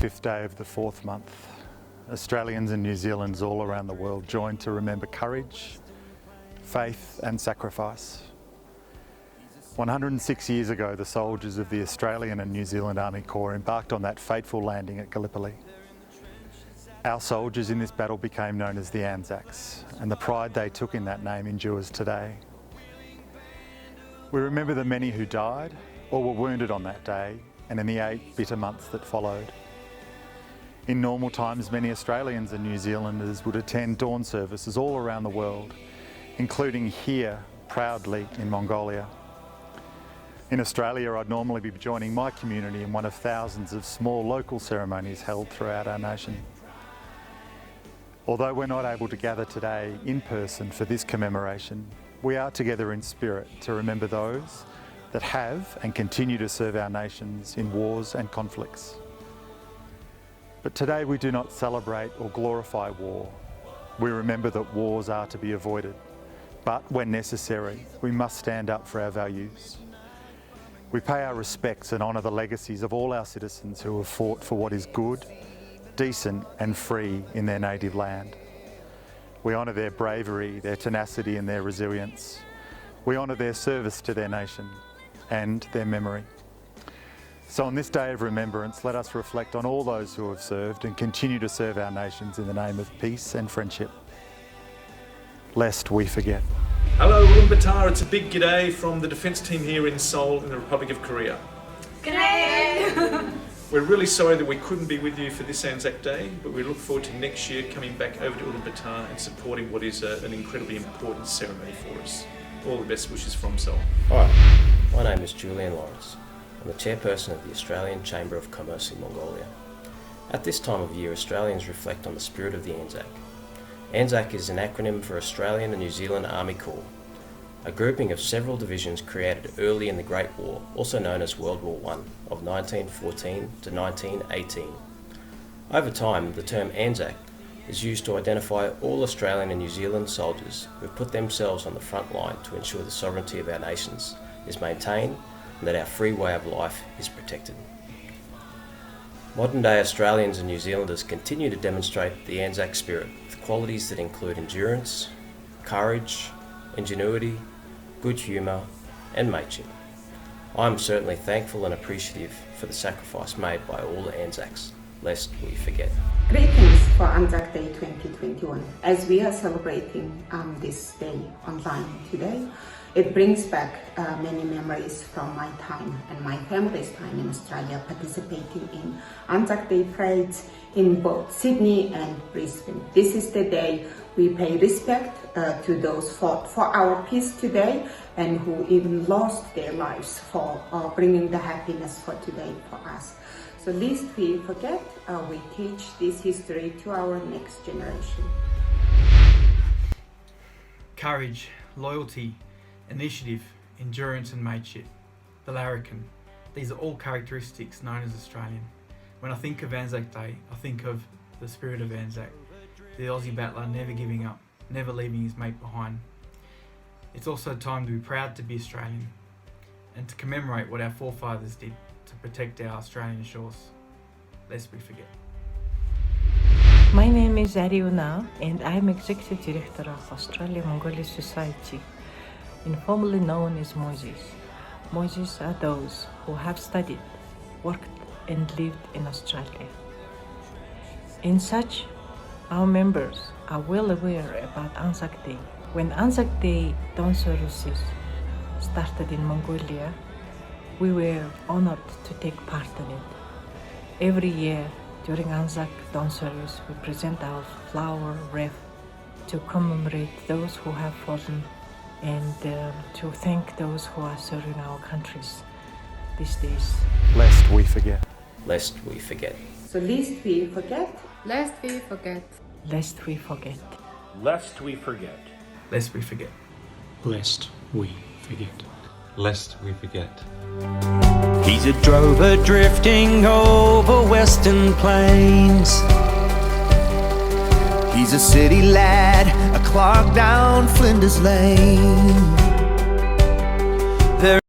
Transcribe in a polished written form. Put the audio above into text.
25th day of the 4th month. Australians and New Zealanders all around the world join to remember courage, faith and sacrifice. 106 years ago, the soldiers of the Australian and New Zealand Army Corps embarked on that fateful landing at Gallipoli. Our soldiers in this battle became known as the ANZACs, and the pride they took in that name endures today. We remember the many who died or were wounded on that day and in the 8 bitter months that followed. In normal times, many Australians and New Zealanders would attend dawn services all around the world, including here, proudly, in Mongolia. In Australia, I'd normally be joining my community in one of thousands of small local ceremonies held throughout our nation. Although we're not able to gather today in person for this commemoration, we are together in spirit to remember those that have and continue to serve our nations in wars and conflicts. But today we do not celebrate or glorify war. We remember that wars are to be avoided, but when necessary, we must stand up for our values. We pay our respects and honour the legacies of all our citizens who have fought for what is good, decent and free in their native land. We honour their bravery, their tenacity and their resilience. We honour their service to their nation and their memory. So on this day of remembrance, let us reflect on all those who have served and continue to serve our nations in the name of peace and friendship, lest we forget. Hello Ulaanbaatar, it's a big g'day from the defence team here in Seoul in the Republic of Korea. G'day! We're really sorry that we couldn't be with you for this ANZAC Day, but we look forward to next year coming back over to Ulaanbaatar and supporting what is an incredibly important ceremony for us. All the best wishes from Seoul. Hi, my name is Julian Lawrence. I'm the chairperson of the Australian Chamber of Commerce in Mongolia. At this time of year, Australians reflect on the spirit of the ANZAC. ANZAC is an acronym for Australian and New Zealand Army Corps, a grouping of several divisions created early in the Great War, also known as World War I, of 1914 to 1918. Over time, the term ANZAC is used to identify all Australian and New Zealand soldiers who have put themselves on the front line to ensure the sovereignty of our nations is maintained and that our free way of life is protected. Modern day Australians and New Zealanders continue to demonstrate the ANZAC spirit with qualities that include endurance, courage, ingenuity, good humour and mateship. I am certainly thankful and appreciative for the sacrifice made by all the ANZACs, lest we forget. Greetings for ANZAC Day 2021. As we are celebrating this day online today, it brings back many memories from my time and my family's time in Australia participating in ANZAC Day parades in both Sydney and Brisbane. This is the day we pay respect to those fought for our peace today and who even lost their lives for bringing the happiness for today for us. So lest we forget, we teach this history to our next generation. Courage, loyalty, initiative, endurance and mateship. The larrikin. These are all characteristics known as Australian. When I think of ANZAC Day, I think of the spirit of ANZAC. The Aussie battler never giving up, never leaving his mate behind. It's also a time to be proud to be Australian and to commemorate what our forefathers did to protect our Australian shores, lest we forget. My name is Ariuna and I'm Executive Director of Australia-Mongolia Society, informally known as Moses. Moses are those who have studied, worked and lived in Australia. In such, our members are well aware about ANZAC Day. When ANZAC Day dawn services started in Mongolia, we were honored to take part in it. Every year during ANZAC dawn service, we present our flower wreath to commemorate those who have fallen and to thank those who are serving our countries these days. Lest we forget. Lest we forget. So lest we forget, Lest we forget. Lest we forget. Lest we forget. Lest we forget. Lest we forget. Lest we forget. He's a drover drifting over western plains. He's a city lad, a clog down Flinders Lane.